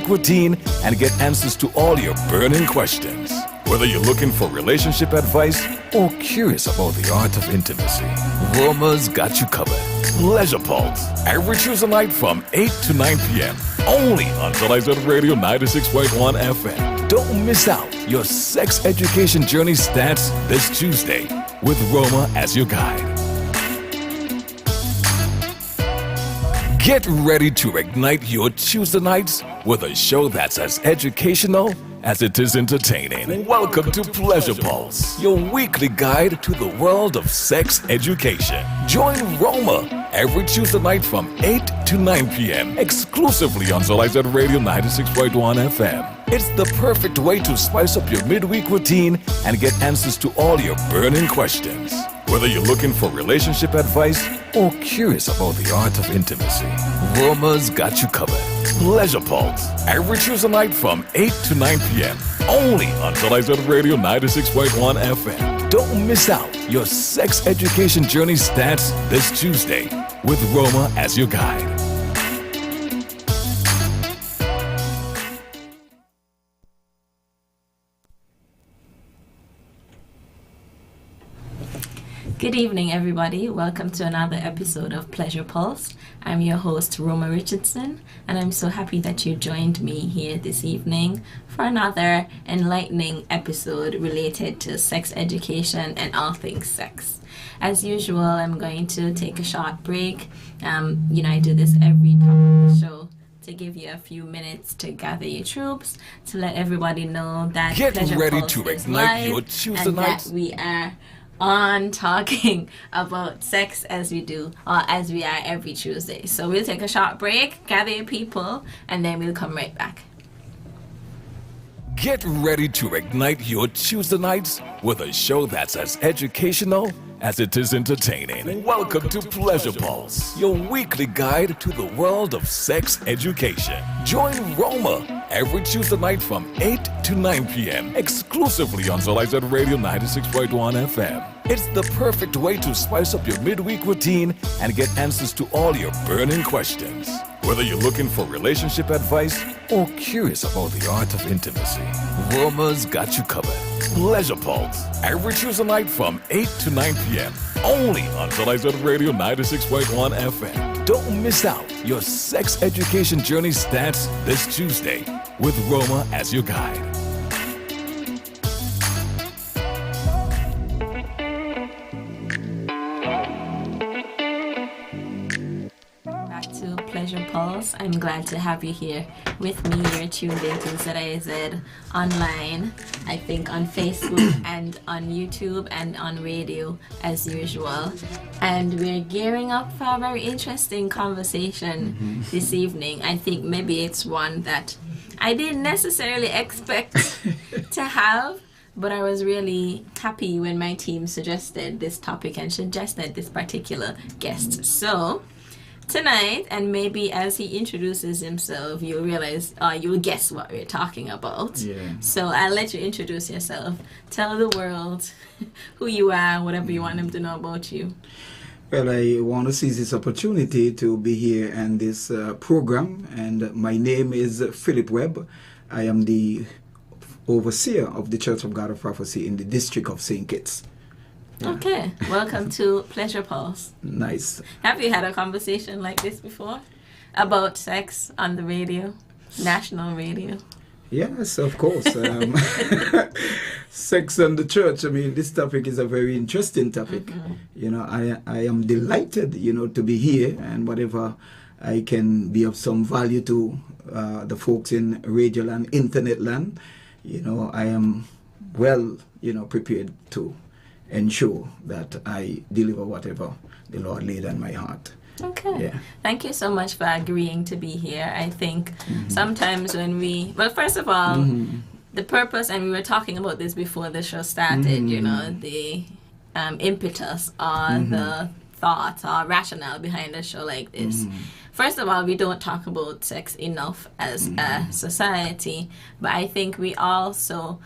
routine and get answers to all your burning questions. Whether you're looking for relationship advice or curious about the art of intimacy, Roma's got you covered. Pleasure Pulse, every Tuesday night from 8 to 9 p.m. Only on Sexuality Radio 96.1 FM. Don't miss out. Your sex education journey starts this Tuesday with Roma as your guide. Get ready to ignite your Tuesday nights with a show that's as educational as it is entertaining. Welcome to Pleasure Pulse, your weekly guide to the world of sex education. Join Roma every Tuesday night from 8 to 9 p.m. exclusively on Sexuality Radio 96.1 FM. It's the perfect way to spice up your midweek routine and get answers to all your burning questions. Whether you're looking for relationship advice or curious about the art of intimacy, Roma's got you covered. Pleasure Pulse, every Tuesday night from 8 to 9 p.m. Only on Sexuality Radio 96.1 FM. Don't miss out. Your sex education journey starts this Tuesday with Roma as your guide. Good evening, everybody. Welcome to another episode of Pleasure Pulse. I'm your host, Roma Richardson, and I'm so happy that you joined me here this evening for another enlightening episode related to sex education and all things sex. As usual, I'm going to take a short break. I do this every time of the show to give you a few minutes to gather your troops, to let everybody know that Get Pleasure ready Pulse to is ignite live your Tuesday and nights. that we are on talking about sex as we do or as we are every Tuesday. So we'll take a short break, gather your people, and then we'll come right back. Get ready to ignite your Tuesday nights with a show that's as educational as it is entertaining. Welcome to Pleasure Pulse, your weekly guide to the world of sex education. Join Roma every Tuesday night from 8 to 9 p.m. exclusively on Sexuality Radio 96.1 FM. It's the perfect way to spice up your midweek routine and get answers to all your burning questions. Whether you're looking for relationship advice or curious about the art of intimacy, Roma's got you covered. Pleasure Pulse, every Tuesday night from 8 to 9 p.m. Only on Sexuality Radio 96.1 FM. Don't miss out. Your sex education journey starts this Tuesday with Roma as your guide. Pleasure Pulse. I'm glad to have you here with me. You're tuned in to ZIZ online, I think on Facebook and on YouTube and on radio as usual. And we're gearing up for a very interesting conversation this evening. I think maybe it's one that I didn't necessarily expect to have, but I was really happy when my team suggested this topic and suggested this particular guest. So tonight, and maybe as he introduces himself, you'll realize, you'll guess what we're talking about. Yeah. So I'll let you introduce yourself. Tell the world who you are, whatever you want them to know about you. Well, I want to seize this opportunity to be here in this program, and my name is Philip Webb. I am the overseer of the Church of God of Prophecy in the district of St. Kitts. Yeah. Okay, welcome to Pleasure Pulse. Nice. Have you had a conversation like this before about sex on the radio, national radio? Yes, of course. Sex and the church. I mean, this topic is a very interesting topic. I am delighted, to be here, and whatever I can be of some value to the folks in radio land, internet land, I am well, prepared to ensure that I deliver whatever the Lord laid on my heart. Okay. Yeah. Thank you so much for agreeing to be here. I think sometimes when first of all, the purpose, and we were talking about this before the show started, the impetus or the thought or rationale behind a show like this. First of all, we don't talk about sex enough as a society, but I think we also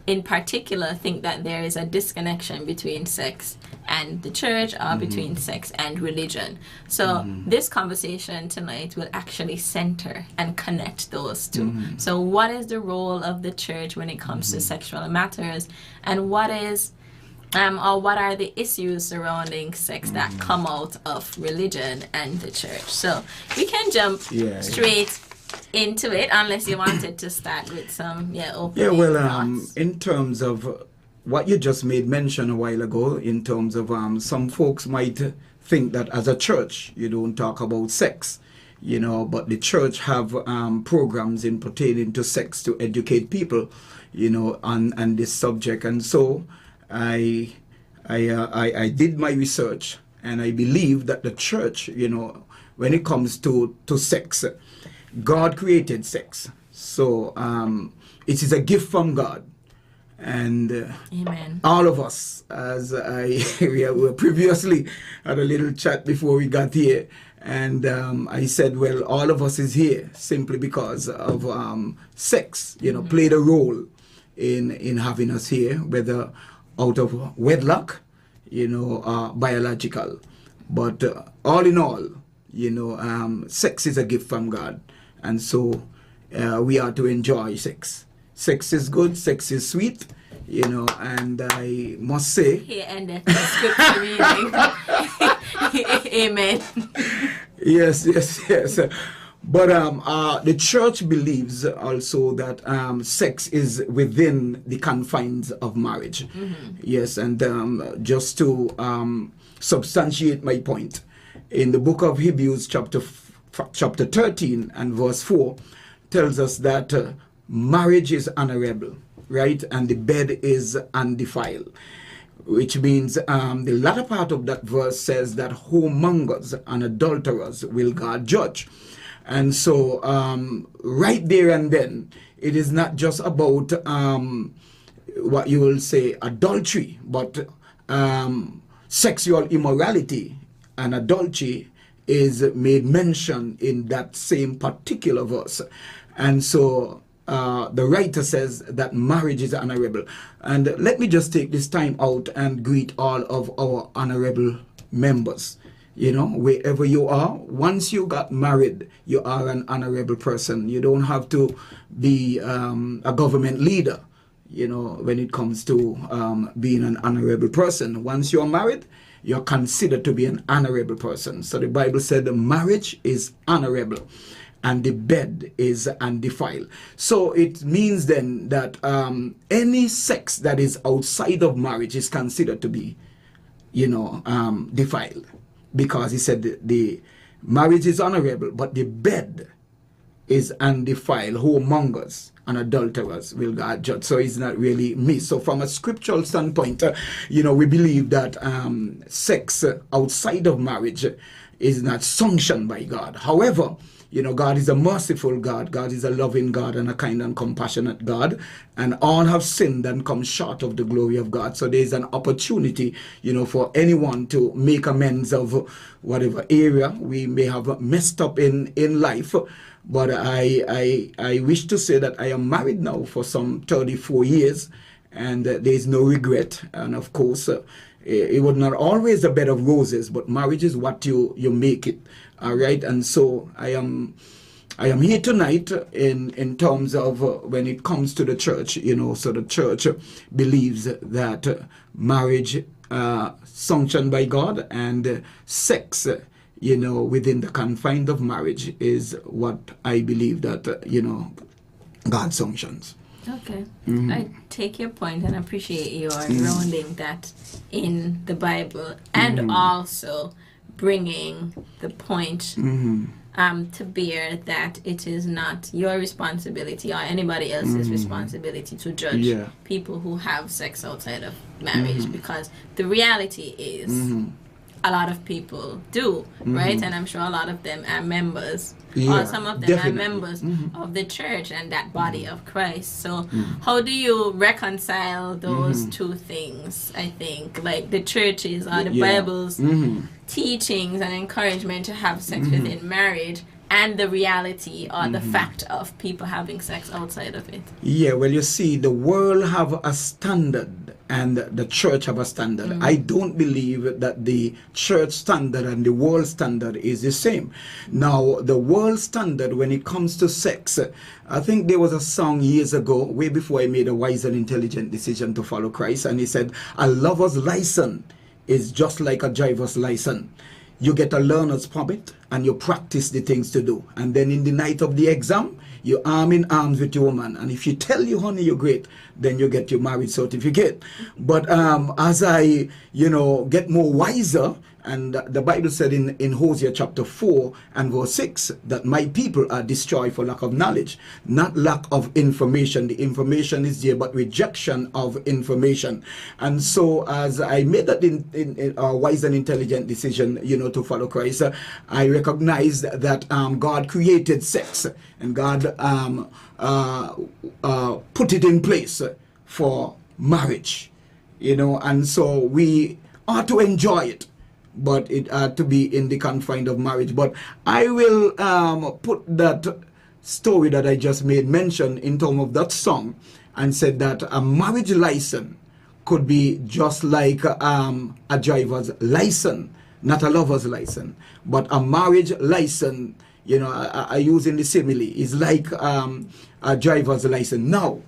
in particular think that there is a disconnection between sex and the church, or between sex and religion. So this conversation tonight will actually center and connect those two. So what is the role of the church when it comes to sexual matters, and what is or what are the issues surrounding sex that come out of religion and the church? So we can jump straight into it, unless you wanted to start with some opening thoughts. In terms of what you just made mention a while ago, in terms of some folks might think that as a church you don't talk about sex, but the church have programs in pertaining to sex to educate people, on this subject. And so I did my research, and I believe that the church, when it comes to sex, God created sex. So it is a gift from God. And Amen. All of us, as we were previously had a little chat before we got here, and I said, well, all of us is here simply because of sex, played a role in having us here, whether out of wedlock, biological. But all in all, sex is a gift from God. And so we are to enjoy sex. Sex is good, sex is sweet, and I must say... Here ended the scripture reading. Amen. Yes. But the church believes also that sex is within the confines of marriage. Yes, and just to substantiate my point, in the book of Hebrews chapter 13 and verse 4 tells us that marriage is honorable, right? And the bed is undefiled, which means the latter part of that verse says that whoremongers and adulterers will God judge. And so right there and then, it is not just about what you will say adultery, but sexual immorality and adultery is made mention in that same particular verse. And so the writer says that marriage is honorable. And let me just take this time out and greet all of our honorable members. Wherever you are, once you got married, you are an honorable person. You don't have to be a government leader, when it comes to being an honorable person. Once you're married, you're considered to be an honorable person. So the Bible said the marriage is honorable and the bed is undefiled. So it means then that any sex that is outside of marriage is considered to be, defiled. Because he said the marriage is honorable, but the bed is undefiled. Whoremongers and adulterers will God judge. So it's not really me. So from a scriptural standpoint, we believe that sex outside of marriage is not sanctioned by God. However, God is a merciful God. God is a loving God and a kind and compassionate God. And all have sinned and come short of the glory of God. So there's an opportunity, for anyone to make amends of whatever area we may have messed up in life. But I wish to say that I am married now for some 34 years. And there's no regret. And of course, it was not always a bed of roses, but marriage is what you make it. All right, and so I am here tonight in terms of when it comes to the church, so the church believes that marriage sanctioned by God and sex, within the confines of marriage is what I believe that, God sanctions. Okay. I take your point and appreciate your grounding that in the Bible, and also bringing the point to bear that it is not your responsibility or anybody else's responsibility to judge people who have sex outside of marriage, because the reality is a lot of people do, right? And I'm sure a lot of them are members, or some of them are members of the church and that body of Christ. So how do you reconcile those two things? I think, like the churches or the Bible's teachings and encouragement to have sex within marriage and the reality or the fact of people having sex outside of it. Yeah, well, you see, the world have a standard and the church have a standard. I don't believe that the church standard and the world standard is the same. Now, the world standard when it comes to sex, I think there was a song years ago, way before I made a wise and intelligent decision to follow Christ, and he said, a lover's license is just like a driver's license. You get a learner's permit and you practice the things to do. And then in the night of the exam, you're arm in arms with your woman. And if you tell you, honey, you're great, then you get your marriage certificate. But as I, get more wiser, and the Bible said in Hosea chapter 4 and verse 6 that my people are destroyed for lack of knowledge, not lack of information. The information is there, but rejection of information. And so as I made that in a wise and intelligent decision, to follow Christ, I recognized that God created sex and God put it in place for marriage, and so we ought to enjoy it, but it to be in the confines of marriage. But I will put that story that I just made mention in terms of that song and said that a marriage license could be just like a driver's license, not a lover's license, but a marriage license, I use in the simile, is like a driver's license. Now,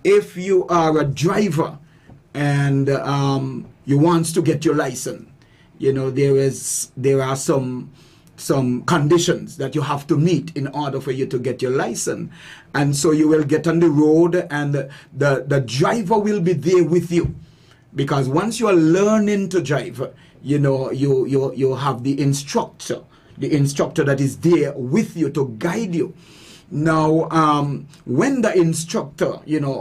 if you are a driver and you want to get your license, there are some conditions that you have to meet in order for you to get your license. And so you will get on the road and the driver will be there with you. Because once you are learning to drive, you have the instructor that is there with you to guide you. Now, when the instructor,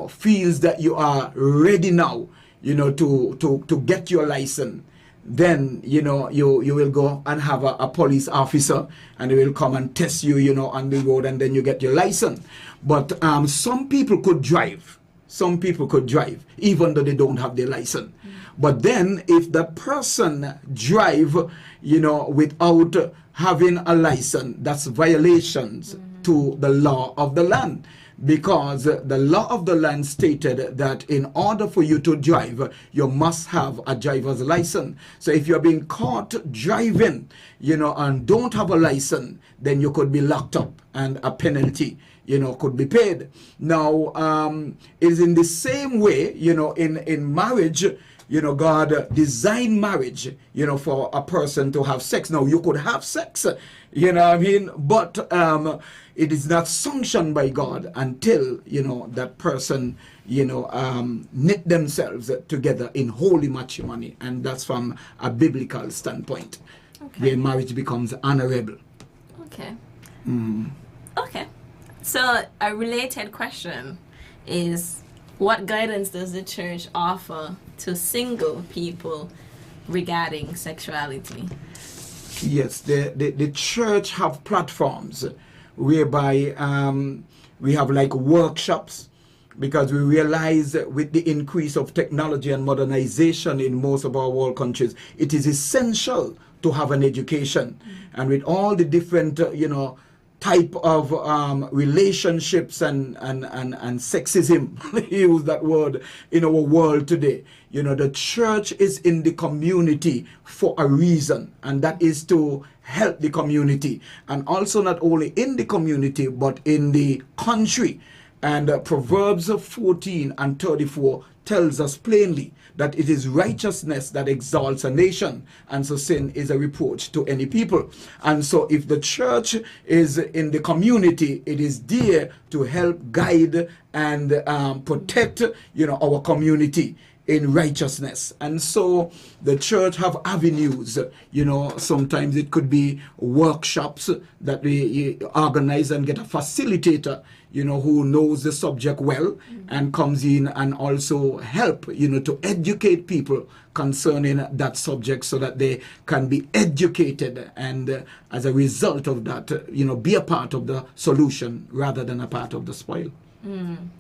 feels that you are ready now, to get your license, then you will go and have a police officer and they will come and test you on the road, and then you get your license. But some people could drive even though they don't have their license. But then if the person drive without having a license, that's violations to the law of the land. Because the law of the land stated that in order for you to drive, you must have a driver's license. So if you're being caught driving, and don't have a license, then you could be locked up and a penalty, could be paid. Now, it is in the same way, in marriage, God designed marriage, for a person to have sex. Now, you could have sex, but it is not sanctioned by God until, that person, knit themselves together in holy matrimony. And that's from a biblical standpoint, where marriage becomes honorable. Okay. Okay. So a related question is, what guidance does the church offer to single people regarding sexuality? Yes, the church have platforms whereby we have like workshops, because we realize that with the increase of technology and modernization in most of our world countries, it is essential to have an education. And with all the different, type of relationships and sexism, use that word, in our world today, the church is in the community for a reason, and that is to help the community, and also not only in the community but in the country. And Proverbs 14 and 34 tells us plainly that it is righteousness that exalts a nation, and so sin is a reproach to any people. And so if the church is in the community, it is there to help guide and protect our community in righteousness. And so the church have avenues, sometimes it could be workshops that we organize and get a facilitator, who knows the subject well and comes in and also help, to educate people concerning that subject so that they can be educated, and as a result of that, be a part of the solution rather than a part of the spoil.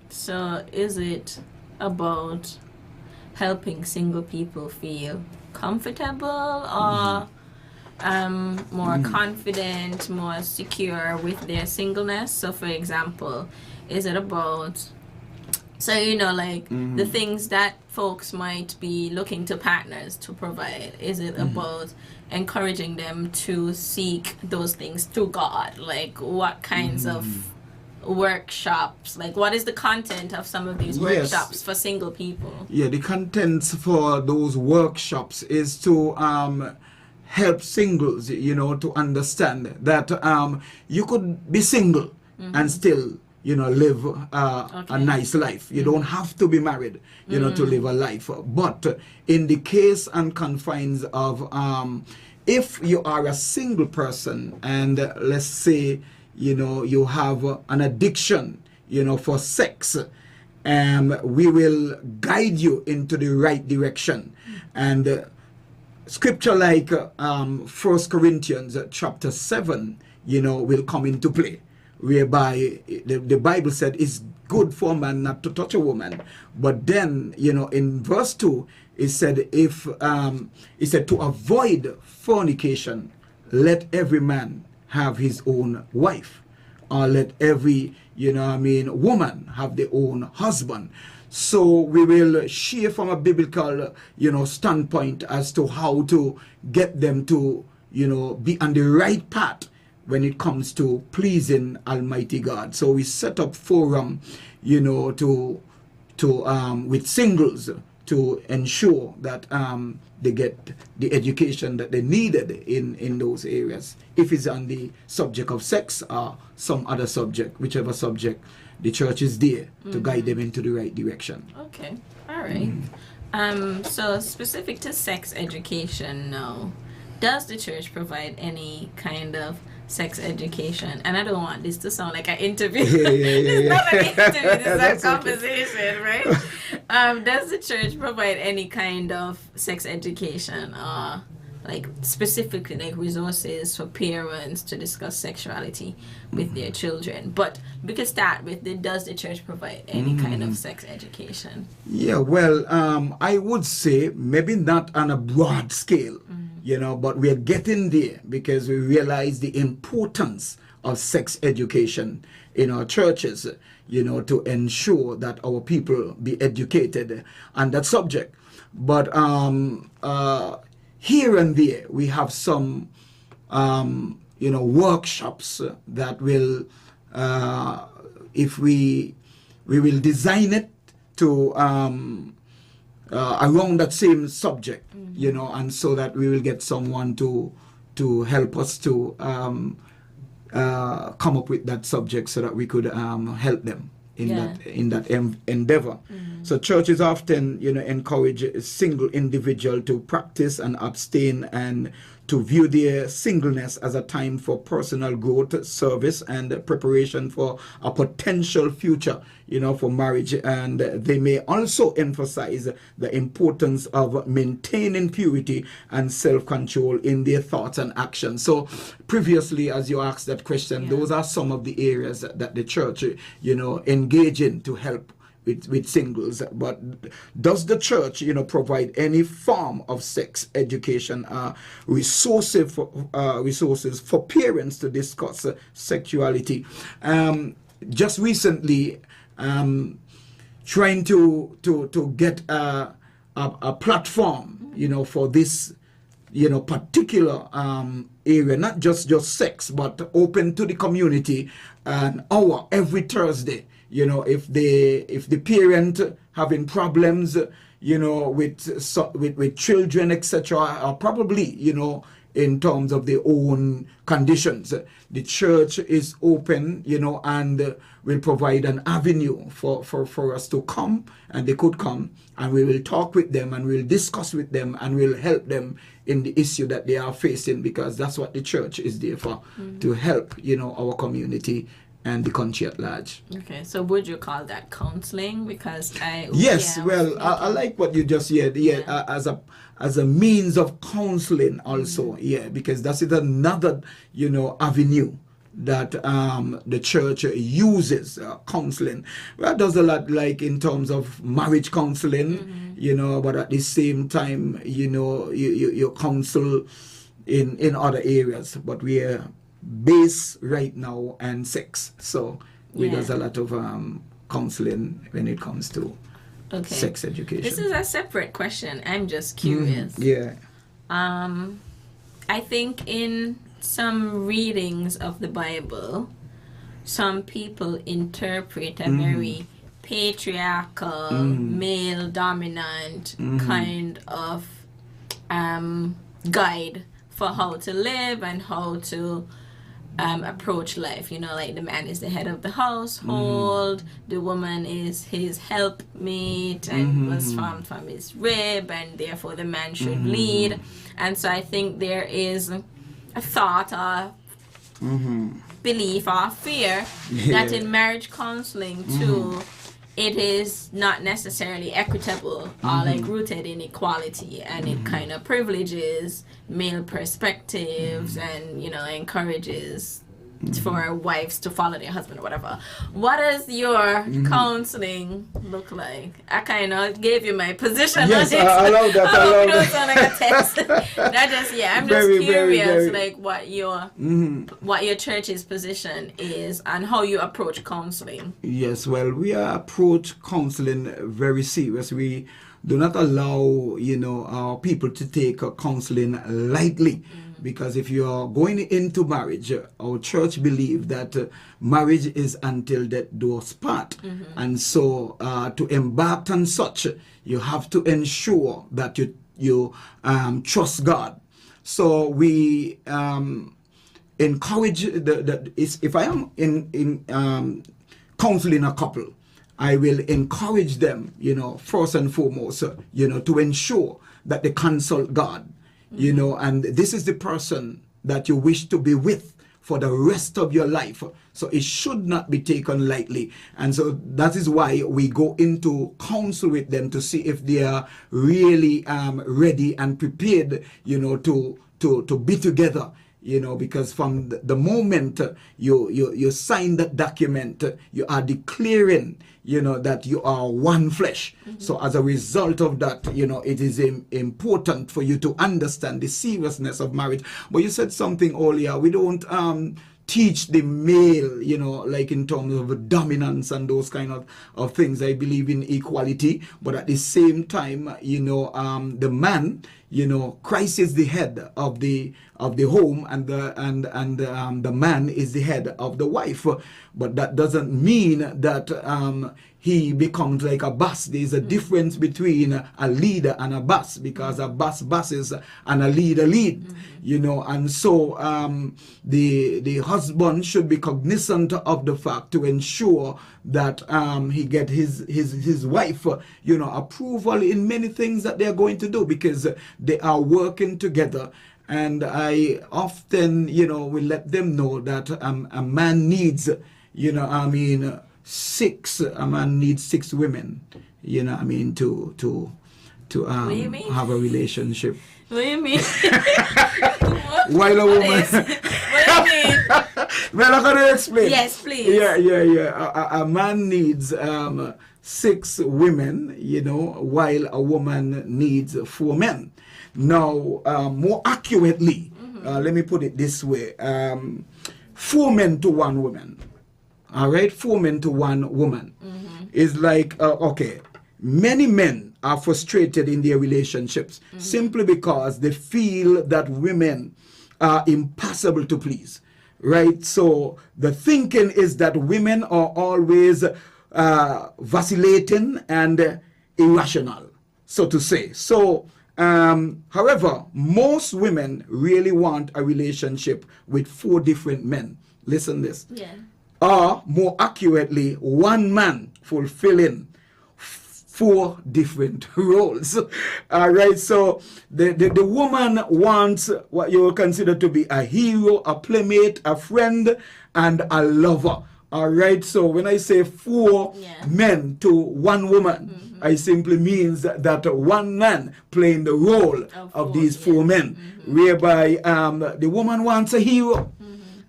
So is it about helping single people feel comfortable, or more confident, more secure with their singleness? So, for example, is it about, so, you know, like the things that folks might be looking to partners to provide, is it about encouraging them to seek those things through God? Like, what kinds of workshops, like what is the content of some of these workshops for single people? Yeah, the contents for those workshops is to help singles, you know, to understand that you could be single and still, you know, live a nice life. You don't have to be married, you know, to live a life. But in the case and confines of if you are a single person and let's say, you know, you have an addiction, you know, for sex, we will guide you into the right direction. And scripture like 1 Corinthians chapter 7, you know, will come into play, whereby the Bible said it's good for a man not to touch a woman. But then, you know, in verse 2, it said, it said to avoid fornication, let every man have his own wife, or let every, you know, I mean, woman have their own husband. So we will share from a biblical, you know, standpoint as to how to get them to, you know, be on the right path when it comes to pleasing Almighty God. So we set up forum, you know, to with singles to ensure that they get the education that they needed in those areas. If it's on the subject of sex or some other subject, whichever subject, the church is there to guide them into the right direction. Okay, all right. So specific to sex education now, does the church provide any kind of sex education? And I don't want this to sound like an interview. It's not an interview, this is a conversation, right? Does the church provide any kind of sex education, like specifically like resources for parents to discuss sexuality with their children? But we could start with does the church provide any kind of sex education? Yeah, well, I would say maybe not on a broad scale, you know, but we're getting there because we realize the importance of sex education in our churches, you know, to ensure that our people be educated on that subject. But here and there, we have some, you know, workshops that will, if we will design it to around that same subject, you know, and so that we will get someone to help us to come up with that subject so that we could help them in that endeavor. So churches often, you know, encourage a single individual to practice and abstain and to view their singleness as a time for personal growth, service, and preparation for a potential future, you know, for marriage. And they may also emphasize the importance of maintaining purity and self-control in their thoughts and actions. So previously, as you asked that question, those are some of the areas that the church, you know, engage in to help with singles. But does the church, you know, provide any form of sex education, resources for parents to discuss sexuality? Just recently, trying to get a platform, you know, for this, you know, particular area, not just sex, but open to the community, an hour every Thursday. You know, if the parent having problems, you know, with children, etc., or probably, you know, in terms of their own conditions, the church is open, you know, and will provide an avenue for us to come, and they could come, and we will talk with them, and we'll discuss with them, and we'll help them in the issue that they are facing, because that's what the church is there for, to help, you know, our community and the country at large. Okay, so would you call that counseling? Because I like what you just said. As a means of counseling also, because that's another, you know, avenue that the church uses, counseling. Well, does a lot, like in terms of marriage counseling, you know, but at the same time, you know, you counsel in other areas, but we are based right now on sex. So we does a lot of counseling when it comes to sex education. This is a separate question. I'm just curious. Yeah. I think in some readings of the Bible, some people interpret a very patriarchal, male dominant kind of guide for how to live and how to approach life. You know, like the man is the head of the household, the woman is his helpmate and was formed from his rib, and therefore the man should lead. And so I think there is a thought or belief or fear that in marriage counseling too, it is not necessarily equitable or like rooted in equality, and it kind of privileges male perspectives and, you know, encourages for wives to follow their husband or whatever. What does your counseling look like? I kind of gave you my position Yes, on it. I love that. I love that. Sound like a test. That just, I'm just curious, like what your church's position is and how you approach counseling. Yes, well, we approach counseling very serious. We do not allow, you know, our people to take counseling lightly. Because if you are going into marriage, our church believes that marriage is until death do us part. And so to embark on such, you have to ensure that you trust God. So we encourage, if I am in counseling a couple, I will encourage them, you know, first and foremost, you know, to ensure that they consult God. You know, and this is the person that you wish to be with for the rest of your life. So it should not be taken lightly. And so that is why we go into counsel with them to see if they are really ready and prepared, you know, to be together. You know, because from the moment you sign that document, you are declaring, you know, that you are one flesh. So as a result of that, you know, it is important for you to understand the seriousness of marriage. But you said something earlier, we don't teach the male, you know, like in terms of dominance and those kind of things. I believe in equality, but at the same time, you know, the man, you know, Christ is the head of the home, and the man is the head of the wife. But that doesn't mean that he becomes like a boss. There's a difference between a leader and a boss, because a boss bosses and a leader lead. You know, and so the husband should be cognizant of the fact to ensure that he get his wife, you know, approval in many things that they are going to do, because they are working together. And I often, you know, will let them know that a man needs, you know, I mean, a man needs 6 women, you know, I mean, to have a relationship. What do you mean? While a woman. What do you mean? Well, I'm going to explain. Yes, please. Yeah. A man needs 6 women, you know, while a woman needs 4 men. Now, more accurately, let me put it this way: 4 men to 1 woman. All right, 4 men to 1 woman is like okay. Many men are frustrated in their relationships simply because they feel that women are impossible to please. Right? So the thinking is that women are always vacillating and irrational, so to say. So, however, most women really want a relationship with 4 different men. Listen this. Yeah. Or more accurately, 1 man fulfilling 4 different roles. All right, so the woman wants what you will consider to be a hero, a playmate, a friend, and a lover. All right, so when I say 4 men to 1 woman, I simply means that 1 man playing the role of these 4 men, whereby the woman wants a hero.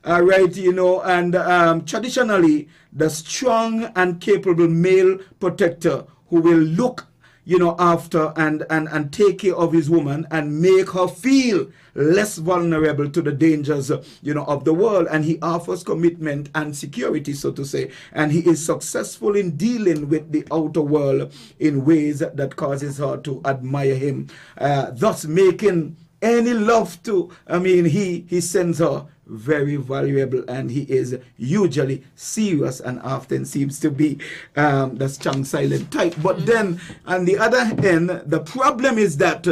All right, you know, and traditionally, the strong and capable male protector who will look, after and take care of his woman and make her feel less vulnerable to the dangers, of the world. And he offers commitment and security, so to say. And he is successful in dealing with the outer world in ways that causes her to admire him, thus making any love to, he sends her very valuable, and he is usually serious and often seems to be the strong silent type. But then on the other hand, the problem is that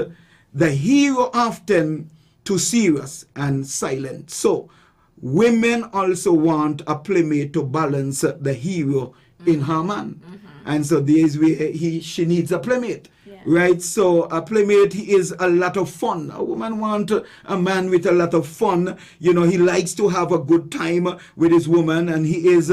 the hero often too serious and silent. So women also want a playmate to balance the hero in her man. And so there's where she needs a playmate. Right, so a playmate is a lot of fun. A woman wants a man with a lot of fun. He likes to have a good time with his woman, and he is,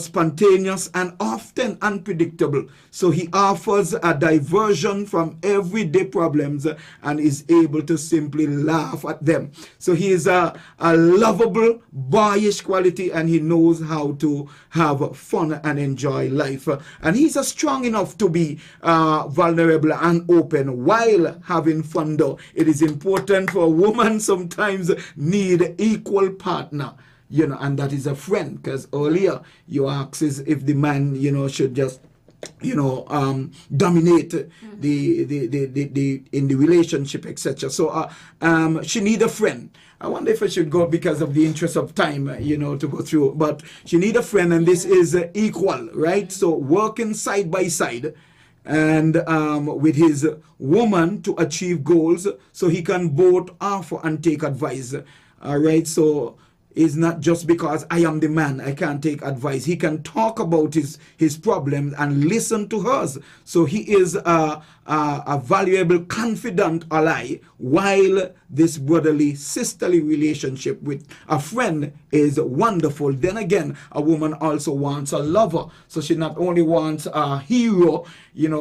spontaneous and often unpredictable. So he offers a diversion from everyday problems and is able to simply laugh at them. So he is a lovable, boyish quality, and he knows how to have fun and enjoy life. And he's strong enough to be vulnerable and open while having fun, though. It is important for a woman sometimes need equal partner, and that is a friend, because earlier you asked if the man, should just dominate the in the relationship, etc. So she need a friend. I wonder if I should go because of the interest of time, to go through. But she need a friend, and this is equal, right? So working side by side, and with his woman to achieve goals, so he can both offer and take advice. All right, so it's not just because I am the man, I can't take advice. He can talk about his problems and listen to hers. So he is a valuable, confident ally, while this brotherly, sisterly relationship with a friend is wonderful. Then again, a woman also wants a lover. So she not only wants a hero,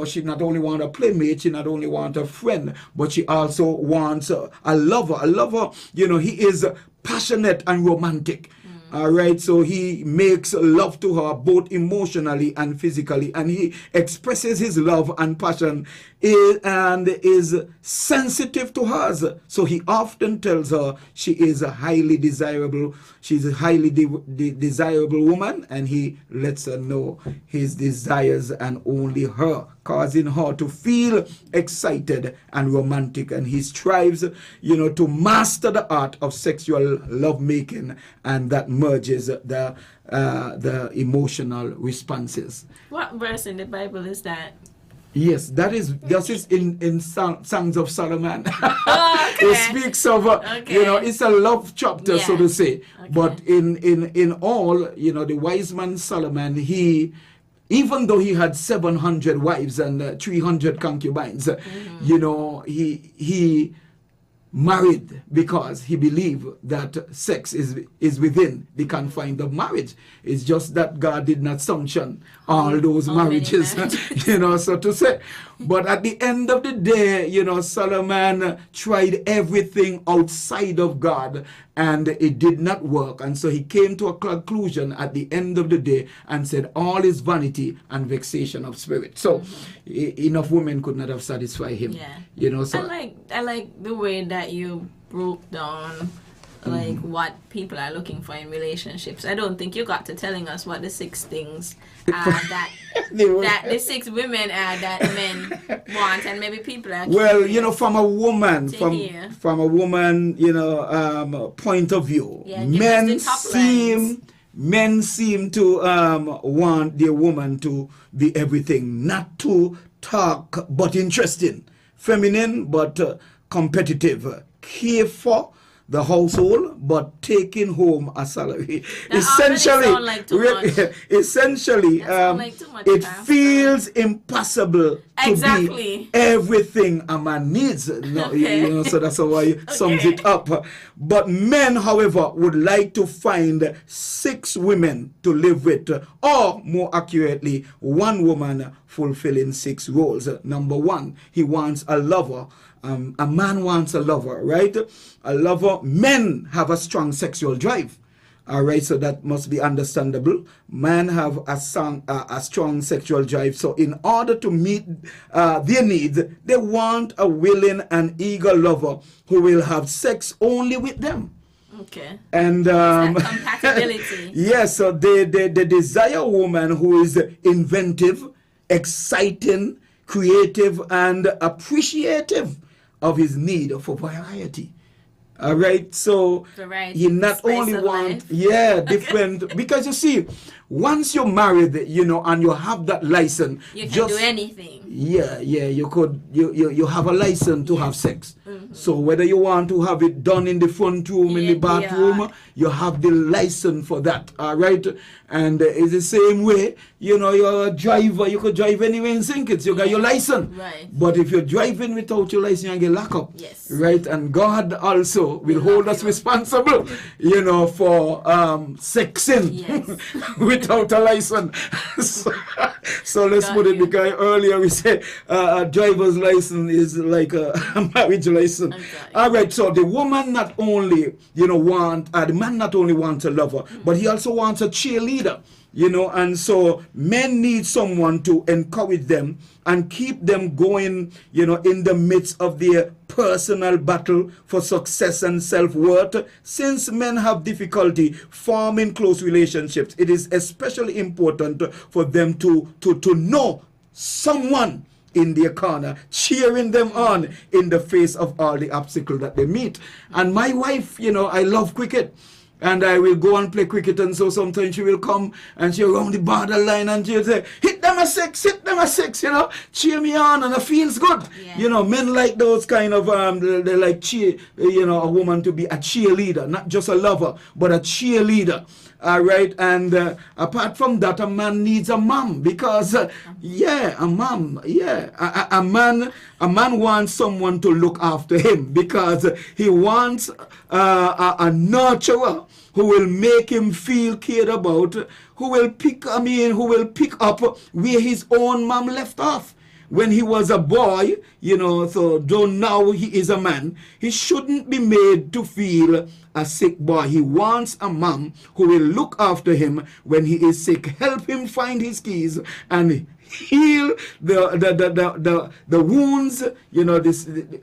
she not only wants a playmate, she not only wants a friend, but she also wants a lover. A lover, he is passionate and romantic. All right, so he makes love to her both emotionally and physically, and he expresses his love and passion and is sensitive to hers. So he often tells her she is a highly desirable, she's a highly desirable woman, and he lets her know his desires and only her, causing her to feel excited and romantic. And he strives, to master the art of sexual lovemaking, and that merges the emotional responses. What verse in the Bible is that? Yes, that is in Songs of Solomon. Oh, okay. It speaks of, it's a love chapter, so to say. Okay. But in all, the wise man Solomon, even though he had 700 wives and 300 concubines, he married because he believed that sex is within the confines of marriage. It's just that God did not sanction all those marriages, so to say. But at the end of the day, Solomon tried everything outside of God, and it did not work. And so he came to a conclusion at the end of the day and said, all is vanity and vexation of spirit. So enough women could not have satisfied him. So I like the way that you broke down what people are looking for in relationships. I don't think you got to telling us what the 6 things that the 6 women that men want, and maybe people are from a woman point of view, men seem to want their woman to be everything, not to talk but interesting, feminine but competitive, care for the household but taking home a salary. Essentially, it feels impossible to be everything a man needs. So that's how I sums it up. But men, however, would like to find 6 women to live with, or more accurately, 1 woman fulfilling 6 roles. Number 1, he wants a lover. A man wants a lover, right? A lover. Men have a strong sexual drive. All right, so that must be understandable. Men have a strong sexual drive. So in order to meet their needs, they want a willing and eager lover who will have sex only with them. Okay. And compatibility. yes, so they desire a woman who is inventive, exciting, creative, and appreciative of his need for variety. All right, so he not only want different because you see, once you're married, you know, and you have that license, you can do anything. Yeah, you could you have a license to have sex. So whether you want to have it done in the front room, in the bathroom, you have the license for that. All right, and it's the same way. You know, you're a driver. You could drive anywhere in St. Kitts. You got your license. Right. But if you're driving without your license, you get locked up. Yes. Right. And God also will hold us responsible, you know, for sexing without a license. So let's put it, because earlier we said a driver's license is like a marriage license. All right. So the woman not only, you know, the man not only wants a lover, but he also wants a cheerleader. You know, and so men need someone to encourage them and keep them going, you know, in the midst of their personal battle for success and self-worth. Since men have difficulty forming close relationships, it is especially important for them to know someone in their corner, cheering them on in the face of all the obstacles that they meet. And my wife, you know, I love cricket. And I will go and play cricket, and so sometimes she will come and she'll round the borderline and she'll say, hit them a six, you know, cheer me on, and it feels good. Yeah. You know, men like those kind of, they like cheer, you know, a woman to be a cheerleader, not just a lover, but a cheerleader. All right, and apart from that, a man needs a mom, because a mom, a man wants someone to look after him, because he wants a nurturer who will make him feel cared about, who will pick up where his own mom left off. When he was a boy, you know, so though now he is a man, he shouldn't be made to feel a sick boy. He wants a mom who will look after him when he is sick, help him find his keys, and heal the wounds, you know,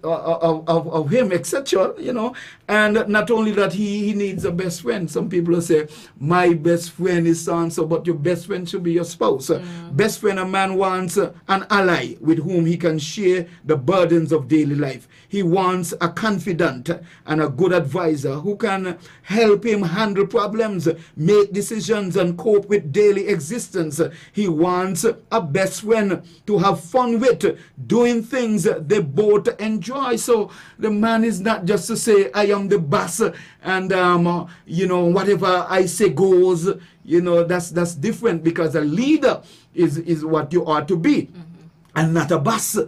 of him, etc. You know, and not only that, he needs a best friend. Some people say, my best friend is so and so, but your best friend should be your spouse. Best friend, a man wants an ally with whom he can share the burdens of daily life. He wants a confidant and a good advisor who can help him handle problems, make decisions, and cope with daily existence. He wants a best friend to have fun with, doing things they both enjoy. So the man is not just to say, I am the boss, and you know, whatever I say goes. You know, that's different, because a leader is what you are to be, and not a boss.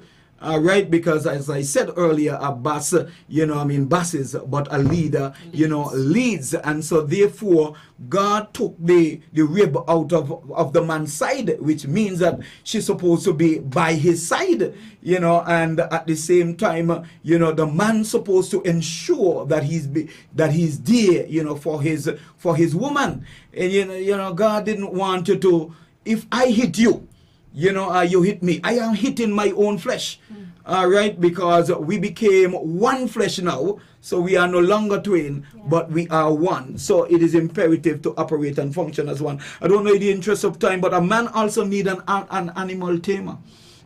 Right, because as I said earlier, a boss, you know, I mean bosses, but a leader, you know, leads. And so therefore, God took the rib out of the man's side, which means that she's supposed to be by his side, you know, and at the same time, you know, the man's supposed to ensure that he's there, you know, for his woman. And you know, God didn't want you to, if I hit you, you know, you hit me, I am hitting my own flesh. All right, because we became one flesh now, so we are no longer twain, but we are one. So it is imperative to operate and function as one. I don't know in the interest of time, but a man also needs an animal tamer,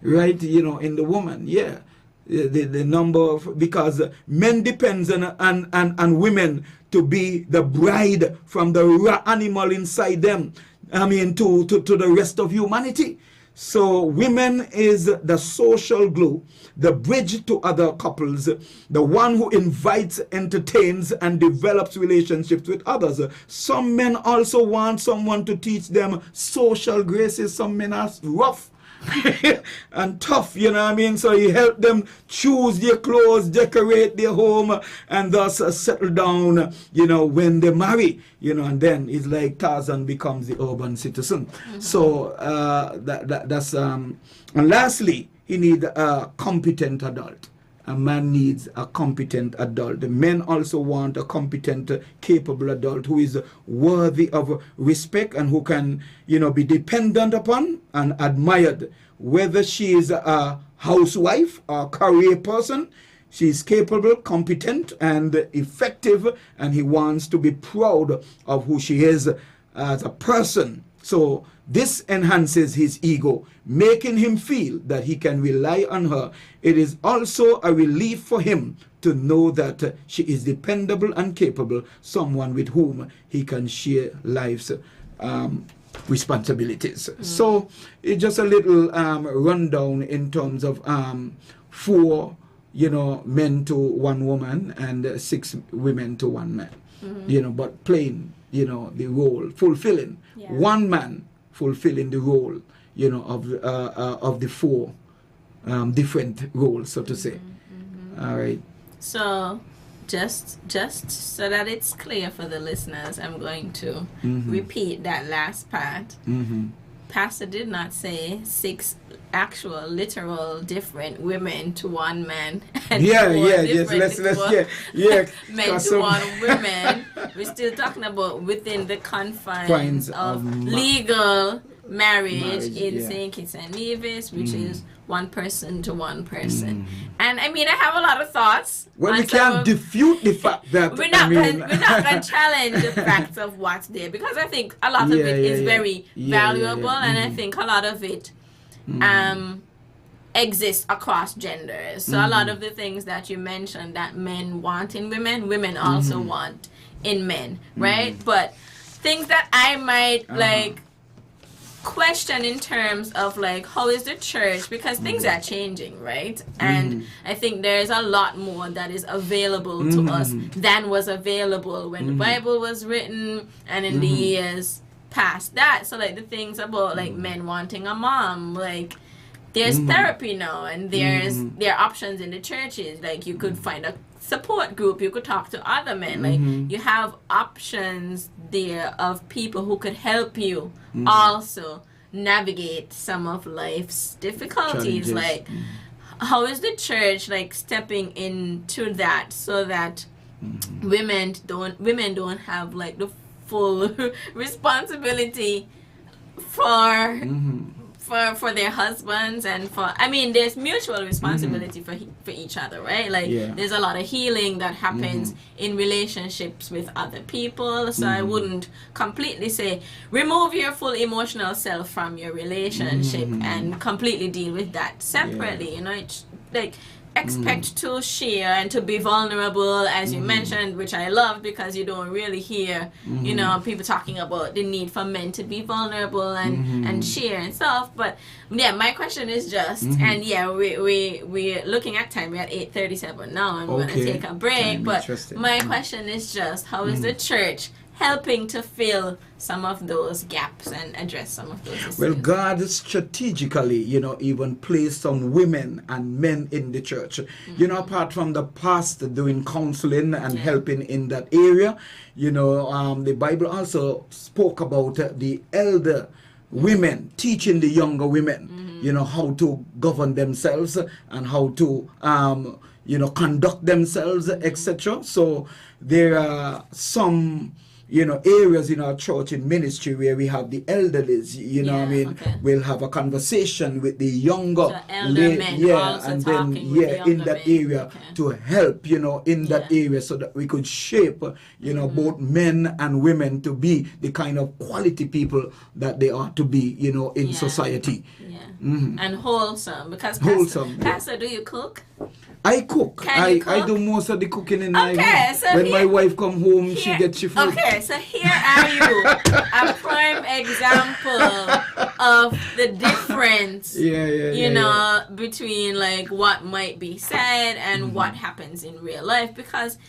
right? You know, in the woman, the number of, because men depends on women to be the bride from the raw animal inside them. I mean, to the rest of humanity. So women is the social glue, the bridge to other couples, the one who invites, entertains, and develops relationships with others. Some men also want someone to teach them social graces. Some men are rough and tough, you know what I mean? So he helped them choose their clothes, decorate their home, and thus settle down, you know, when they marry, you know, and then it's like Tarzan becomes the urban citizen. So that's and lastly, he need a competent adult. a man needs a competent adult. The men also want a competent, capable adult who is worthy of respect and who can, be dependent upon and admired. Whether she is a housewife or career person, she is capable, competent, and effective, and he wants to be proud of who she is as a person. So this enhances his ego, making him feel that he can rely on her. It is also a relief for him to know that she is dependable and capable, someone with whom he can share life's responsibilities. So it's just a little rundown in terms of 4 men to 1 woman and 6 women to 1 man. But playing the role, fulfilling one man, fulfilling the role of the 4 different roles, so to say. All right. So just so that it's clear for the listeners, I'm going to repeat that last part. Pastor did not say 6 actual literal different women to 1 man and men to 1 woman. We're still talking about within the confines of legal marriage in St. Kitts and Nevis, which is 1 person to 1 person. And I mean, I have a lot of thoughts. Well, we can't defute the fact that we're not going to challenge the facts of what's there, because I think a lot of it is very valuable, and I think a lot of it exists across genders. So a lot of the things that you mentioned that men want in women, women also want in men, right? But things that I might like question in terms of like, how is the church, because things are changing, right? And I think there's a lot more that is available to us than was available when the Bible was written and in the years past that. So like the things about like men wanting a mom, like there's therapy now, and there are options in the churches. Like you could find a support group, you could talk to other men, like you have options there of people who could help you also navigate some of life's difficulties. Like how is the church like stepping into that so that women don't have like the full responsibility for their husbands, and for, I mean, there's mutual responsibility for each other, right? Like there's a lot of healing that happens in relationships with other people. So I wouldn't completely say remove your full emotional self from your relationship and completely deal with that separately. It's like expect to share and to be vulnerable, as you mentioned, which I love, because you don't really hear people talking about the need for men to be vulnerable and share and stuff. But my question is just, and we're looking at time. We're at 8:37 now. I'm going to take a break. But my question is just, how is the church helping to fill some of those gaps and address some of those issues? Well, God strategically, even placed some women and men in the church. Apart from the pastor doing counseling and helping in that area, the Bible also spoke about the elder women teaching the younger women, how to govern themselves and how to, conduct themselves, etc. So there are some areas in our church in ministry where we have the elderlies, we'll have a conversation with the younger men and then in that area to help, in that area, so that we could shape, both men and women to be the kind of quality people that they are to be, in society. And wholesome, because Pastor, do you cook? I cook. I do most of the cooking in my home. So when my wife come home, she gets she food. Okay, so here are you, a prime example of the difference, between like what might be said and what happens in real life. Because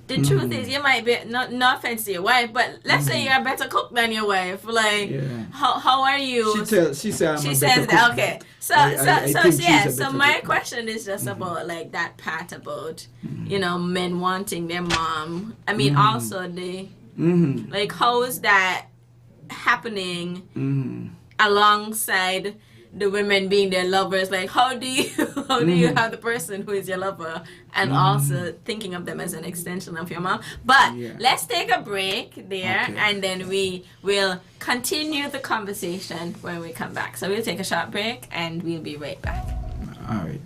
the truth is, you might be, no offense to your wife, but let's say you're a better cook than your wife. Like, how are you? She says that. Okay. So my question is just about like that part about, men wanting their mom. I mean, also the, like, how is that happening alongside the women being their lovers. Like, how do you have the person who is your lover and also thinking of them as an extension of your mom? But let's take a break there, and then we will continue the conversation when we come back. So we'll take a short break, and we'll be right back. All right.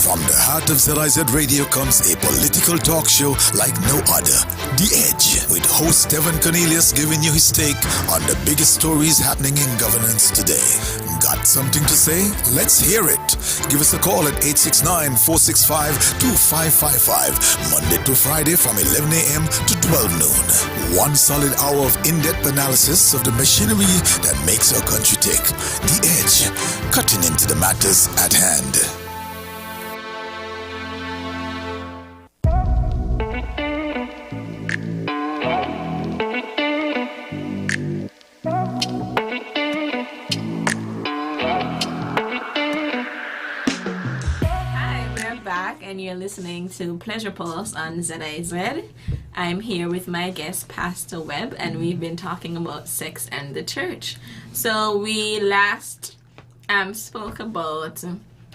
From the heart of ZIZ Radio comes a political talk show like no other. The Edge, with host Stephen Cornelius giving you his take on the biggest stories happening in governance today. Got something to say? Let's hear it. Give us a call at 869-465-2555, Monday to Friday from 11 a.m. to 12 noon. One solid hour of in-depth analysis of the machinery that makes our country tick. The Edge, cutting into the matters at hand. You're listening to Pleasure Pulse on ZIZ. I'm here with my guest, Pastor Webb, and we've been talking about sex and the church. So we last spoke about,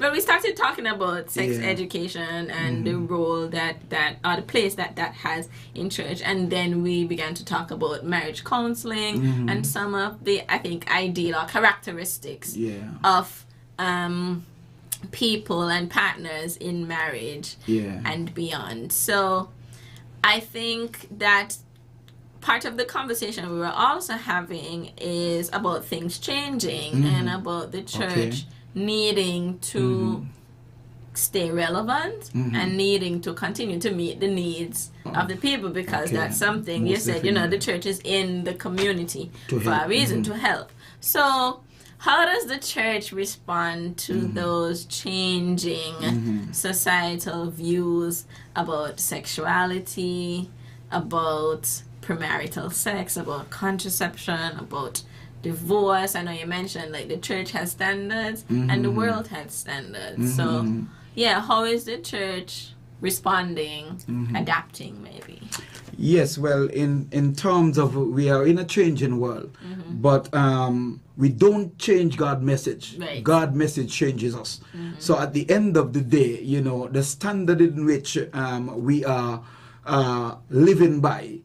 we started talking about sex education and the role or the place that has in church, and then we began to talk about marriage counseling and some of the, I think, ideal or characteristics of people and partners in marriage and beyond. So I think that part of the conversation we were also having is about things changing and about the church needing to stay relevant and needing to continue to meet the needs of the people, because that's something most you said, the church is in the community for a reason, to help. So how does the church respond to those changing societal views about sexuality, about premarital sex, about contraception, about divorce? I know you mentioned like the church has standards and the world has standards. So how is the church responding, adapting maybe? Yes, well, in terms of, we are in a changing world, but we don't change God's message. Right. God's message changes us. So at the end of the day, the standard in which we are living by,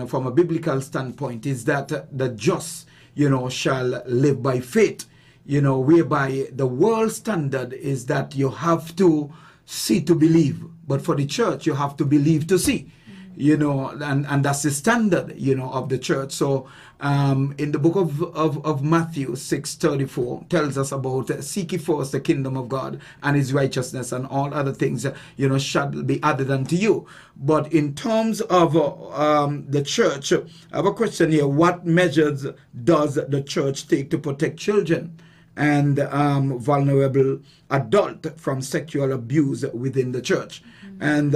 from a biblical standpoint, is that the just, shall live by faith, whereby the world standard is that you have to see to believe. But for the church, you have to believe to see. And that's the standard, of the church. So in the book of Matthew 6:34 tells us about seek ye first the kingdom of God and his righteousness, and all other things, shall be added unto you. But in terms of the church, I have a question here. What measures does the church take to protect children and vulnerable adult from sexual abuse within the church? And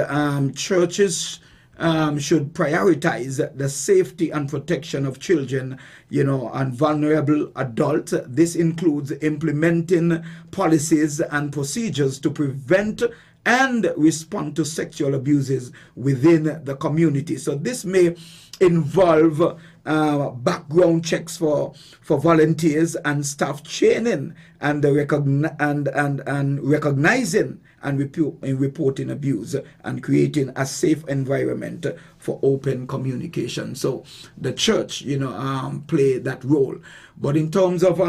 churches should prioritize the safety and protection of children, and vulnerable adults. This includes implementing policies and procedures to prevent and respond to sexual abuses within the community. So this may involve background checks for volunteers and staff training, and recognizing and reporting abuse, and creating a safe environment for open communication. So the church, play that role. But in terms of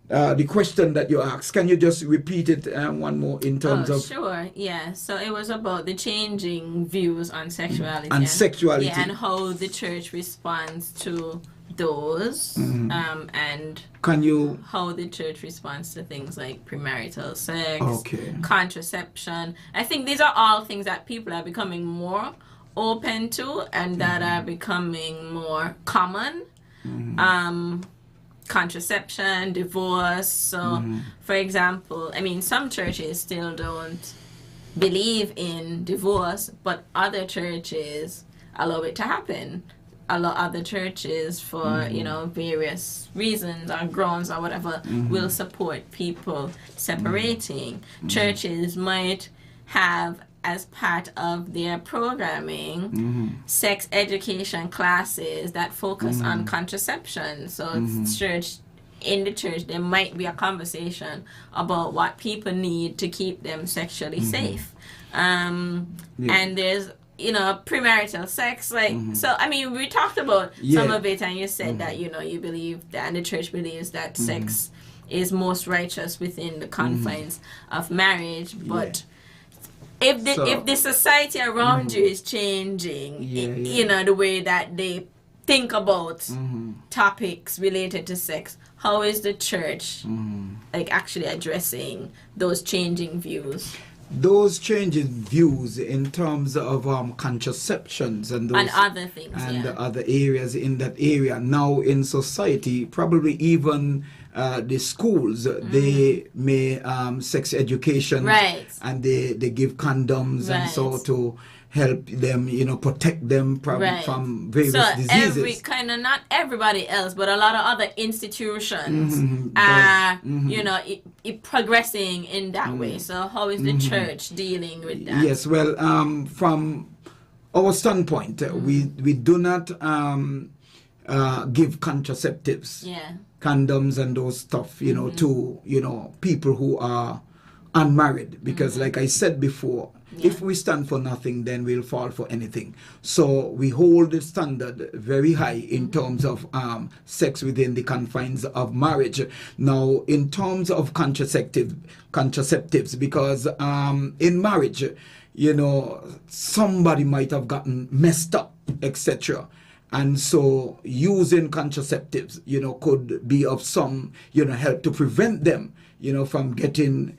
the question that you asked, can you just repeat it one more in terms of? Sure, yeah. So it was about the changing views on sexuality. And sexuality. Yeah, and how the church responds to those, and how the church responds to things like premarital sex, contraception. I think these are all things that people are becoming more open to and that are becoming more common. Contraception, divorce. So, for example, some churches still don't believe in divorce, but other churches allow it to happen. a lot of other churches for various reasons or grounds or whatever will support people separating. Churches might have as part of their programming sex education classes that focus on contraception. So in the church there might be a conversation about what people need to keep them sexually safe. And there's premarital sex, so I mean we talked about some of it, and you said that you believe that, and the church believes that sex is most righteous within the confines of marriage, but if the society around you is changing, the way that they think about topics related to sex, how is the church actually addressing those changing views? Those changing views in terms of contraceptions and those and other things and other areas in that area now in society, probably even the schools, they may sex education, and they give condoms and so to help them, protect them from various diseases. Not everybody else, but a lot of other institutions are, progressing in that way. So how is the church dealing with that? Yes, well, from our standpoint, we do not give contraceptives, condoms and those stuff, to, people who are unmarried, because like I said before, if we stand for nothing, then we'll fall for anything. So we hold the standard very high in terms of sex within the confines of marriage. Now, in terms of contraceptives, because in marriage, somebody might have gotten messed up, etc. And so using contraceptives, could be of some, help to prevent them, from getting,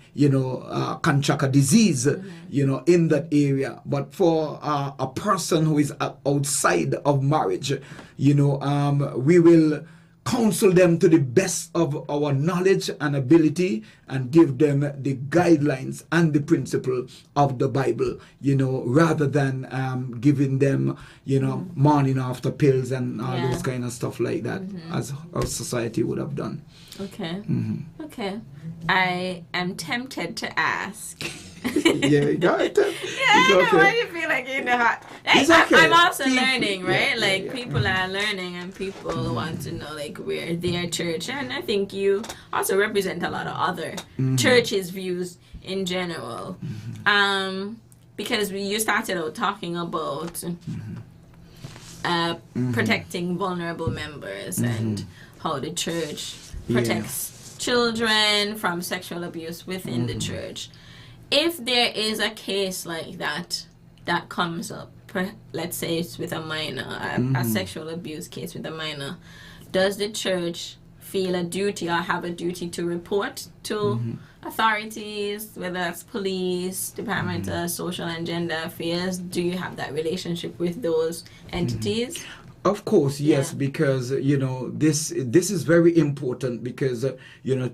contract a disease, in that area. But for a person who is outside of marriage, we will counsel them to the best of our knowledge and ability and give them the guidelines and the principle of the Bible, rather than giving them, morning after pills and all those kind of stuff like that, as our society would have done. Okay. Okay. I am tempted to ask. Yeah, go ahead. I know why you feel like you know how. I'm also learning, right? People are learning, and people want to know where their church, and I think you also represent a lot of other churches' views in general. Because you started out talking about protecting vulnerable members and how the church protects children from sexual abuse within the church. If there is a case like that comes up, let's say it's with a minor, a sexual abuse case with a minor, does the church feel a duty or have a duty to report to authorities, whether that's police, Department of Social and Gender Affairs? Do you have that relationship with those entities? Of course, yes, because, this is very important because,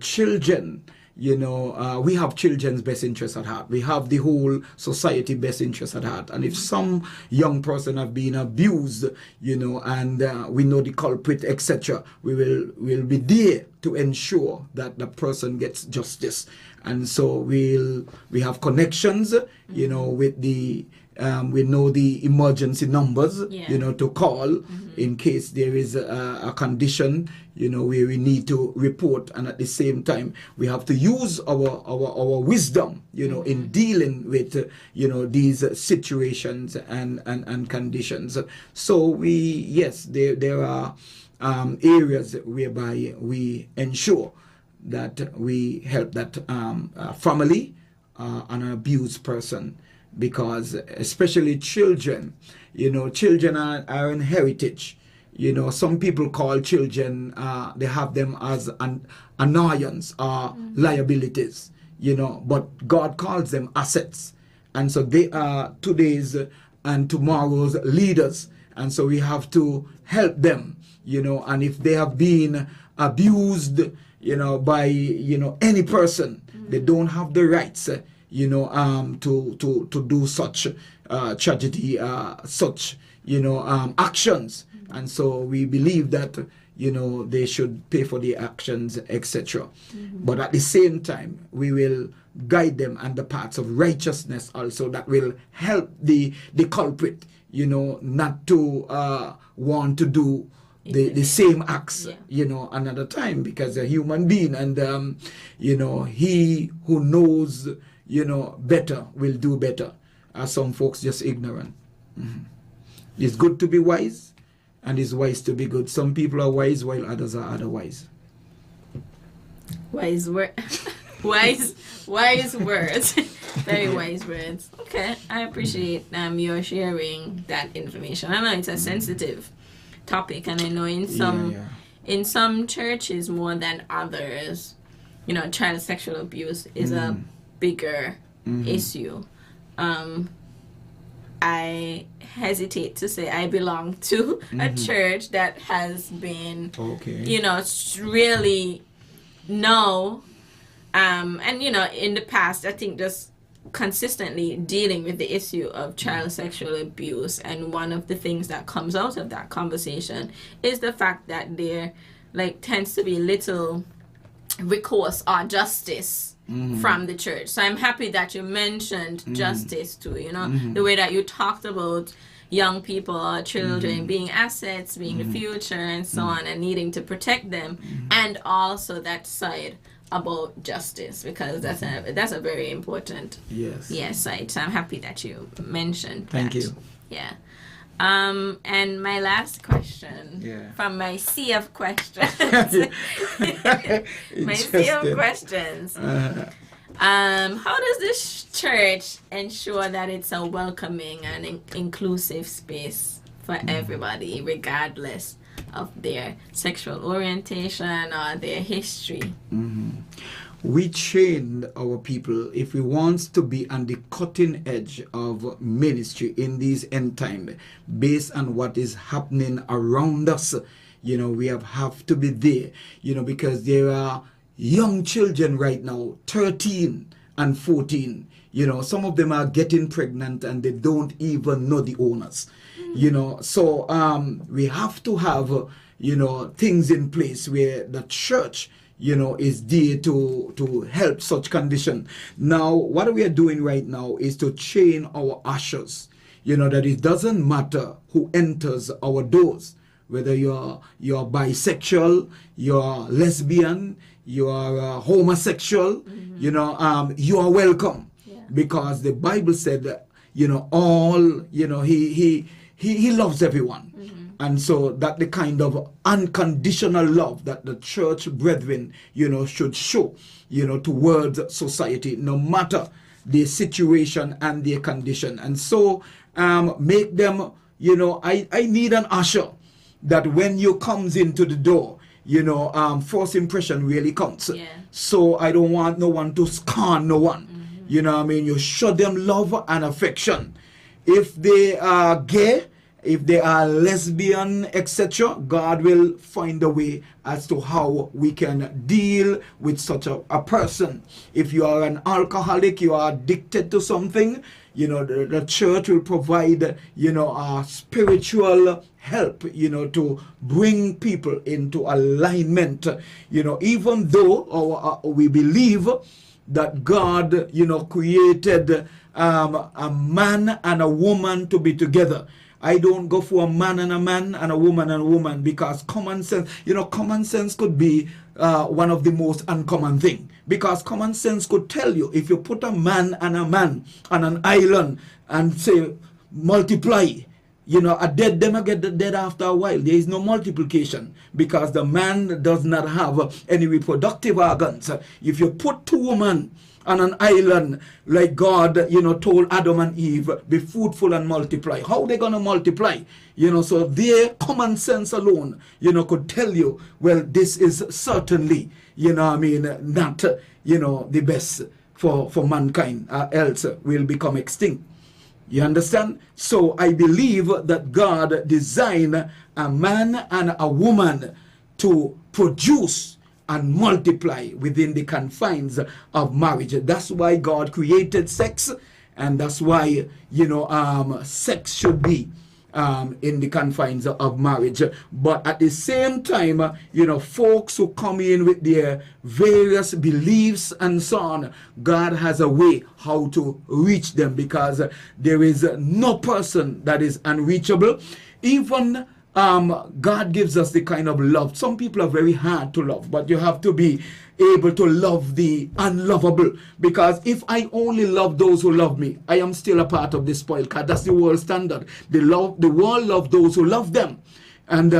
children, we have children's best interest at heart. We have the whole society best interest at heart. And if some young person have been abused, and we know the culprit, etc., we'll be there to ensure that the person gets justice. And so we have connections, with the we know the emergency numbers, to call in case there is a condition, where we need to report. And at the same time, we have to use our wisdom, in dealing with, these situations and conditions. So there are areas whereby we ensure that we help that family, an abused person. Because especially children, children are an heritage. Some people call children, they have them as an annoyance or liabilities, but God calls them assets. And so they are today's and tomorrow's leaders. And so we have to help them, and if they have been abused, by, any person, they don't have the rights, to do such tragedy, such, actions. And so we believe that, they should pay for their actions, etc. But at the same time, we will guide them on the paths of righteousness also that will help the culprit, not to want to do the same acts, another time, because a human being, and he who knows, better will do better. Some folks just ignorant. It's good to be wise, and it's wise to be good. Some people are wise while others are otherwise. Wise words. Very wise words. Okay, I appreciate your sharing that information. I know it's a sensitive topic, and I know in some churches more than others, child sexual abuse is a bigger issue. I hesitate to say I belong to a church that has been, really and in the past, I think just consistently dealing with the issue of child sexual abuse, and one of the things that comes out of that conversation is the fact that there tends to be little recourse or justice from the church. So I'm happy that you mentioned justice too, the way that you talked about young people or children being assets, being the future, and so on, and needing to protect them, and also that side about justice, because that's a very important side. So I'm happy that you mentioned that. Thank you. Yeah. And my last question from my sea of questions. How does this church ensure that it's a welcoming and inclusive space for everybody, regardless of their sexual orientation or their history? We train our people, if we want to be on the cutting edge of ministry in these end time, based on what is happening around us, we have to be there, because there are young children right now, 13 and 14, some of them are getting pregnant and they don't even know the owners, so we have to have, things in place where the church is there to help such condition. Now, what we are doing right now is to train our ushers, that it doesn't matter who enters our doors, whether you're bisexual, you're lesbian, you're homosexual, you are welcome. Because the Bible said that, all, he loves everyone. And so that the kind of unconditional love that the church brethren, should show, towards society, no matter their situation and their condition. And so make them, I need an usher that when you comes into the door, first impression really counts. So I don't want no one to scorn no one. You show them love and affection. If they are gay, if they are lesbian, etc., God will find a way as to how we can deal with such a person. If you are an alcoholic, you are addicted to something, the church will provide, spiritual help, to bring people into alignment, even though we believe that God, created a man and a woman to be together. I don't go for a man and a woman, because common sense could be one of the most uncommon thing. Because common sense could tell you, if you put a man on an island and say multiply, a dead them get dead after a while. There is no multiplication, because the man does not have any reproductive organs. If you put two women on an island, like God, told Adam and Eve, be fruitful and multiply. How are they going to multiply? So their common sense alone, could tell you, well, this is certainly, not, the best for mankind, else will become extinct. You understand? So I believe that God designed a man and a woman to produce and multiply within the confines of marriage. That's why God created sex, and that's why sex should be in the confines of marriage. But at the same time, folks who come in with their various beliefs and so on, God has a way how to reach them, because there is no person that is unreachable. Even God gives us the kind of love. Some people are very hard to love, but you have to be able to love the unlovable. Because if I only love those who love me, I am still a part of the spoiled cat. That's the world standard. The world loves those who love them. And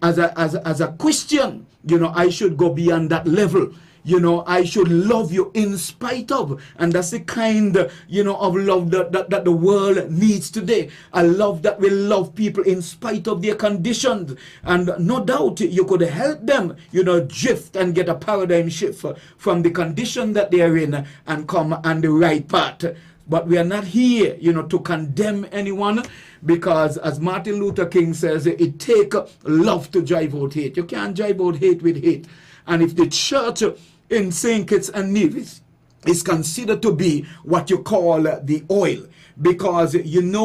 as a Christian, I should go beyond that level. I should love you in spite of. And that's the kind, of love that the world needs today. A love that will love people in spite of their conditions. And no doubt you could help them, drift and get a paradigm shift from the condition that they are in and come on the right path. But we are not here, to condemn anyone, because as Martin Luther King says, it takes love to drive out hate. You can't drive out hate with hate. And if the church in St. Kitts and Nevis is considered to be what you call the oil, because JQ,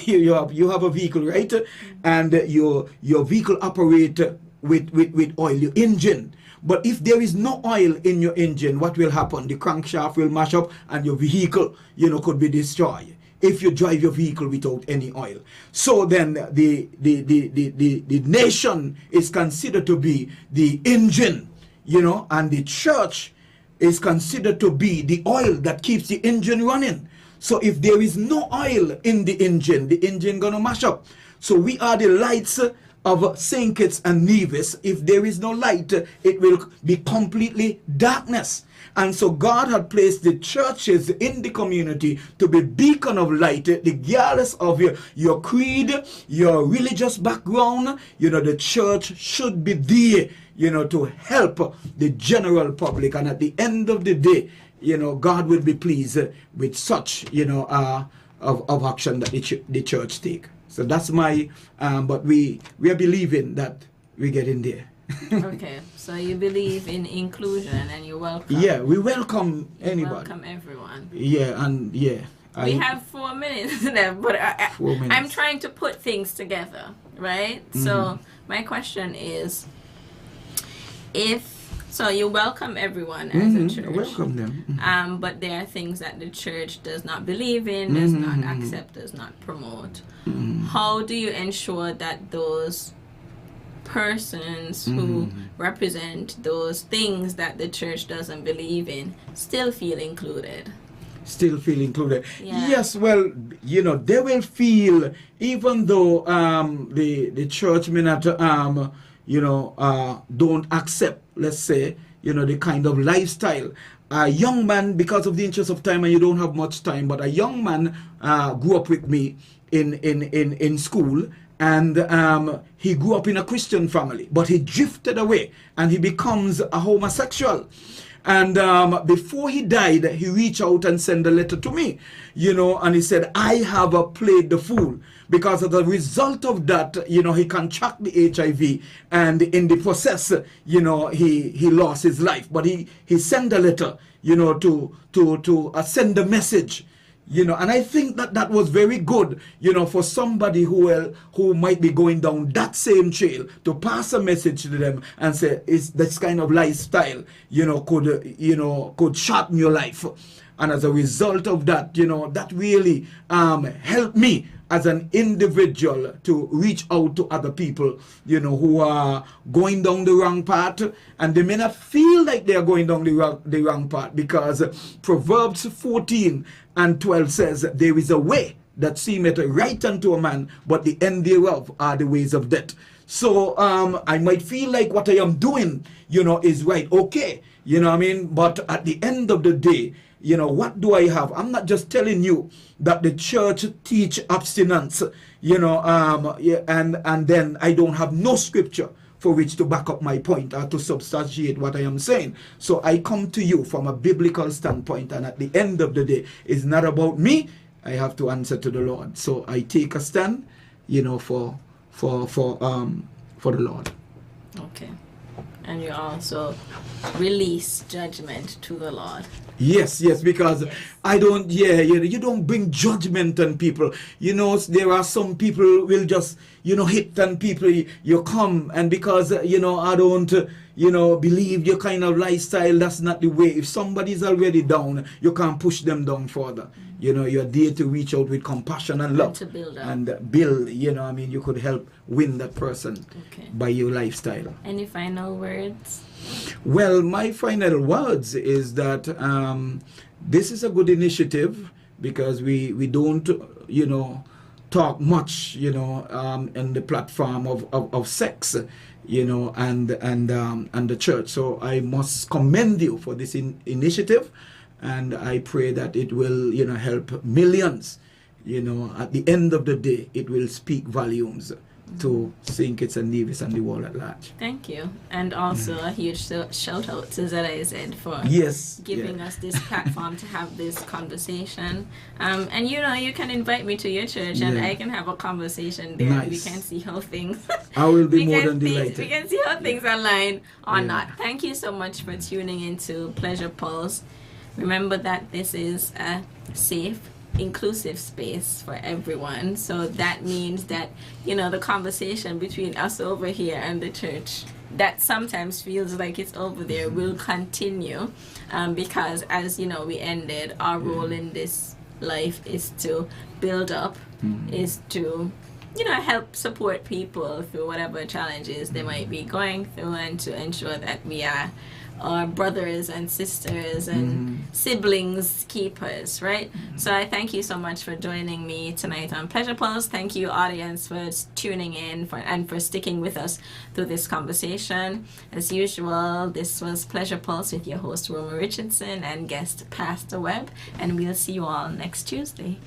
you have a vehicle, right? And your vehicle operate with oil, your engine. But if there is no oil in your engine, what will happen? The crankshaft will mash up and your vehicle, could be destroyed if you drive your vehicle without any oil. So then the nation is considered to be the engine, and the church is considered to be the oil that keeps the engine running. So if there is no oil in the engine gonna mash up. So we are the lights of St. Kitts and Nevis. If there is no light, it will be completely darkness. And so God had placed the churches in the community to be beacon of light, regardless of your creed, your religious background. The church should be there, to help the general public. And at the end of the day, God will be pleased with such, of action that the church take. So that's my, but we are believing that we get in there. Okay, so you believe in inclusion and you welcome. Yeah, we welcome anybody. Welcome everyone. Yeah, and yeah. We have 4 minutes left, but 4 minutes. I'm trying to put things together, right? Mm-hmm. So my question is, so you welcome everyone as a church. Welcome them. Mm-hmm. But there are things that the church does not believe in, does not accept, does not promote. Mm-hmm. How do you ensure that those persons who represent those things that the church doesn't believe in still feel included? Still feel included. Yeah. Yes, well, they will feel, even though the church may not don't accept, let's say, the kind of lifestyle. A young man, because of the interest of time, and you don't have much time, but a young man grew up with me in school. And he grew up in a Christian family, but he drifted away and he becomes a homosexual. And before he died, he reached out and sent a letter to me, and he said, I have played the fool, because as a result of that, he contracted the HIV, and in the process, he lost his life. But he sent a letter, to send a message. And I think that was very good, for somebody who might be going down that same trail, to pass a message to them and say, is this kind of lifestyle, could shorten your life. And as a result of that, that really helped me as an individual to reach out to other people, who are going down the wrong path, and they may not feel like they are going down the wrong path, because Proverbs 14:12 says, there is a way that seemeth right unto a man, but the end thereof are the ways of death. So I might feel like what I am doing, is right, okay, but at the end of the day, what do I have? I'm not just telling you that the church teach abstinence, and then I don't have no scripture for which to back up my point or to substantiate what I am saying. So I come to you from a biblical standpoint, and at the end of the day, it's not about me. I have to answer to the Lord. So I take a stand, for the Lord. Okay. And you also release judgment to the Lord. Yes, because Yes. I don't, you don't bring judgment on people. You know, there are some people will just, hit on people. You come, and because, I don't, believe your kind of lifestyle, that's not the way. If somebody's already down, you can't push them down further. You're there to reach out with compassion and love. And to build up. And build, you could help win that person by your lifestyle. Any final words? Well, my final words is that this is a good initiative because we don't, talk much, in the platform of sex, and the church. So I must commend you for this initiative, and I pray that it will, help millions. At the end of the day, it will speak volumes to St. Kitts and Nevis and the world at large. Thank you. And also a huge shout out to ZIZ for giving us this platform to have this conversation. And you can invite me to your church and I can have a conversation there. Nice. We can see how things I will be more than delighted. We can see how things align or not. Thank you so much for tuning into Pleasure Pulse. Remember that this is a safe, inclusive space for everyone. So that means that, the conversation between us over here and the church that sometimes feels like it's over there will continue, because as we ended, our role in this life is to build up, is to help support people through whatever challenges they might be going through, and to ensure that we are our brothers and sisters and siblings keepers, right? So I thank you so much for joining me tonight on Pleasure Pulse. Thank you, audience, for tuning in and for sticking with us through this conversation. As usual, this was Pleasure Pulse with your host Roma Richardson and guest Pastor Webb, and we'll see you all next Tuesday.